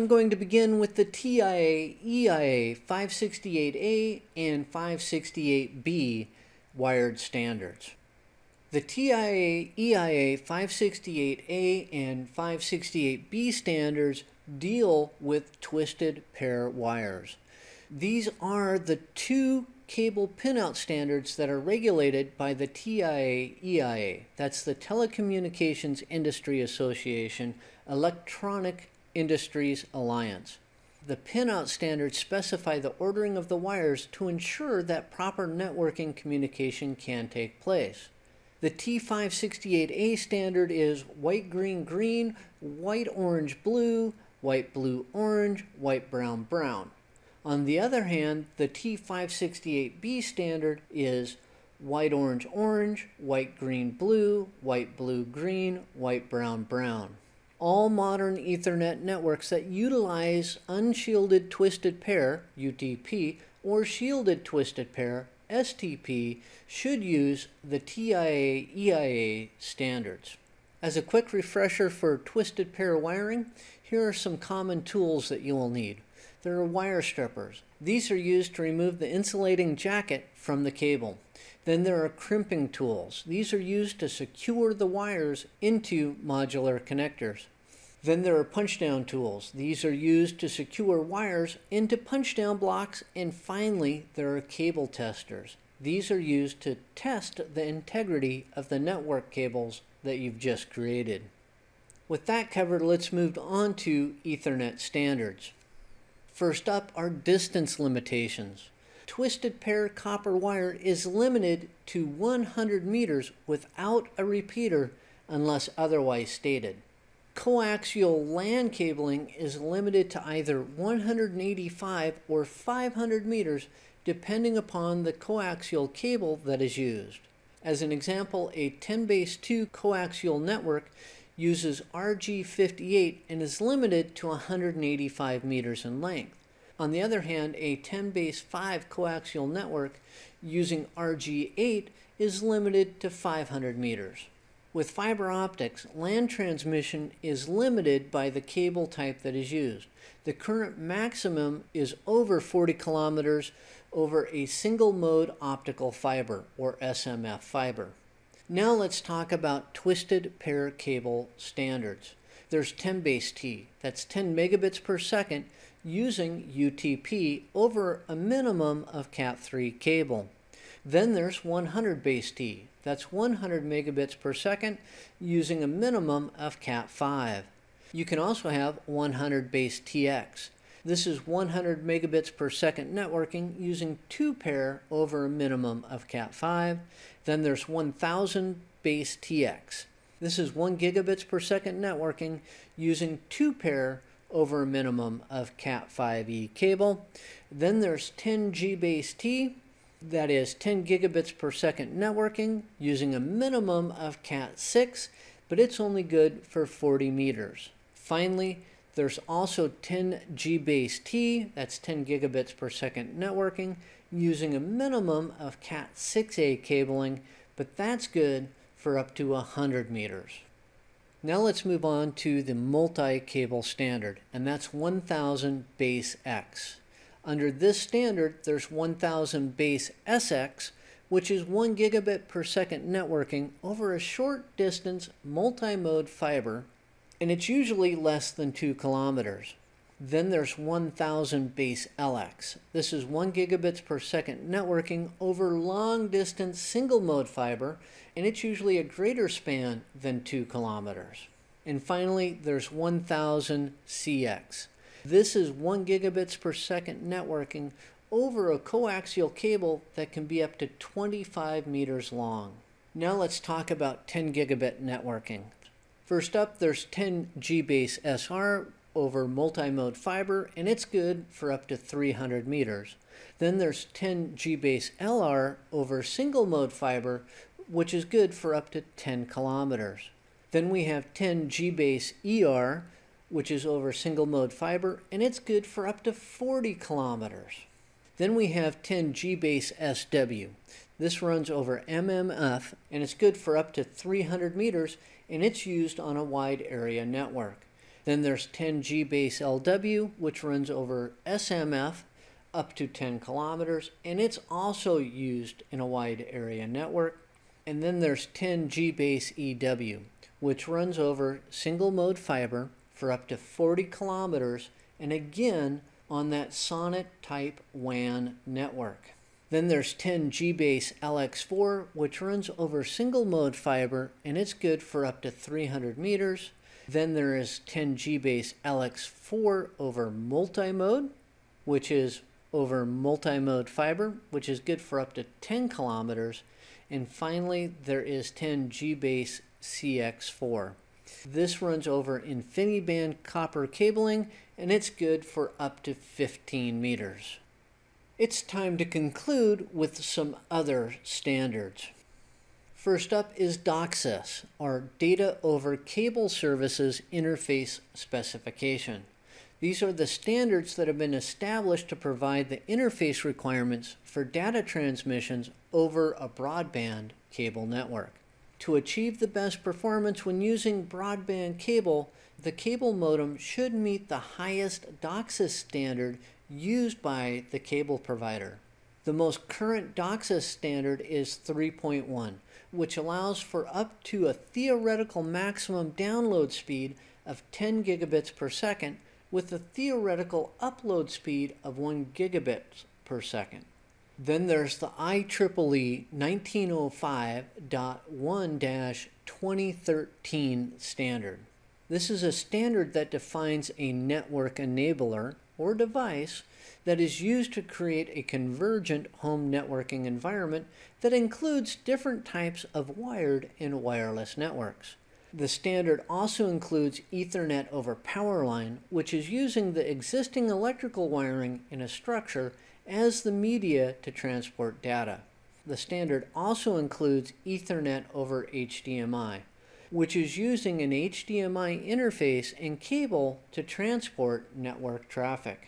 going to begin with the TIA EIA 568A and 568B wired standards. The TIA EIA 568A and 568B standards deal with twisted pair wires. These are the two cable pinout standards that are regulated by the TIA EIA. That's the Telecommunications Industry Association Electronic Industries Alliance. The pinout standards specify the ordering of the wires to ensure that proper networking communication can take place. The T568A standard is white, green, green, white, orange, blue, white, blue, orange, white, brown, brown. On the other hand, the T568B standard is white, orange, orange, white, green, blue, white, blue, green, white, brown, brown. All modern Ethernet networks that utilize unshielded twisted pair, UTP, or shielded twisted pair, STP, should use the TIA EIA standards. As a quick refresher for twisted pair wiring, here are some common tools that you will need. There are wire strippers. These are used to remove the insulating jacket from the cable. Then there are crimping tools. These are used to secure the wires into modular connectors. Then there are punch-down tools. These are used to secure wires into punch-down blocks. And finally, there are cable testers. These are used to test the integrity of the network cables that you've just created. With that covered, let's move on to Ethernet standards. First up are distance limitations. Twisted pair copper wire is limited to 100 meters without a repeater unless otherwise stated. Coaxial LAN cabling is limited to either 185 or 500 meters depending upon the coaxial cable that is used. As an example, a 10-base-2 coaxial network uses RG58 and is limited to 185 meters in length. On the other hand, a 10-base-5 coaxial network using RG8 is limited to 500 meters. With fiber optics, LAN transmission is limited by the cable type that is used. The current maximum is over 40 kilometers over a single-mode optical fiber, or SMF fiber. Now let's talk about twisted pair cable standards. There's 10-base-T, that's 10 megabits per second, using UTP over a minimum of Cat3 cable. Then there's 100-base-T, that's 100 megabits per second, using a minimum of Cat5. You can also have 100-base-TX. This is 100 megabits per second networking using 2 pair over a minimum of Cat5. Then there's 1000-base-TX. This is 1 gigabits per second networking using 2 pair over a minimum of Cat5e cable. Then there's 10G-base-T. That is 10 gigabits per second networking using a minimum of Cat6, but it's only good for 40 meters. Finally, there's also 10G-base-T, that's 10 gigabits per second networking, using a minimum of Cat6a cabling, but that's good for up to 100 meters. Now let's move on to the multi-cable standard, and that's 1000-base-X. Under this standard, there's 1000-base-SX, which is 1 gigabit per second networking over a short distance multi-mode fiber, and it's usually less than 2 kilometers. Then there's 1000-base-LX. This is 1 gigabits per second networking over long distance single mode fiber, and it's usually a greater span than 2 kilometers. And finally, there's 1000-CX. This is 1 gigabits per second networking over a coaxial cable that can be up to 25 meters long. Now let's talk about 10 gigabit networking. First up, there's 10G-base-SR over multi-mode fiber, and it's good for up to 300 meters. Then there's 10G-base-LR over single-mode fiber, which is good for up to 10 kilometers. Then we have 10G-base-ER, which is over single-mode fiber, and it's good for up to 40 kilometers. Then we have 10G-base-SW. This runs over MMF, and it's good for up to 300 meters, and it's used on a wide area network. Then there's 10G base LW, which runs over SMF up to 10 kilometers, and it's also used in a wide area network. And then there's 10G base EW, which runs over single mode fiber for up to 40 kilometers, and again on that SONET type WAN network. Then there's 10G base LX4, which runs over single mode fiber, and it's good for up to 300 meters. Then there is 10G base LX4 over multi-mode, which is over multi-mode fiber, which is good for up to 10 kilometers. And finally, there is 10G base CX4. This runs over InfiniBand copper cabling, and it's good for up to 15 meters. It's time to conclude with some other standards. First up is DOCSIS, or Data Over Cable Services Interface Specification. These are the standards that have been established to provide the interface requirements for data transmissions over a broadband cable network. To achieve the best performance when using broadband cable, the cable modem should meet the highest DOCSIS standard used by the cable provider. The most current DOCSIS standard is 3.1, which allows for up to a theoretical maximum download speed of 10 gigabits per second with a theoretical upload speed of 1 gigabit per second. Then there's the IEEE 1905.1-2013 standard. This is a standard that defines a network enabler or device that is used to create a convergent home networking environment that includes different types of wired and wireless networks. The standard also includes Ethernet over power line, which is using the existing electrical wiring in a structure as the media to transport data. The standard also includes Ethernet over HDMI, which is using an HDMI interface and cable to transport network traffic.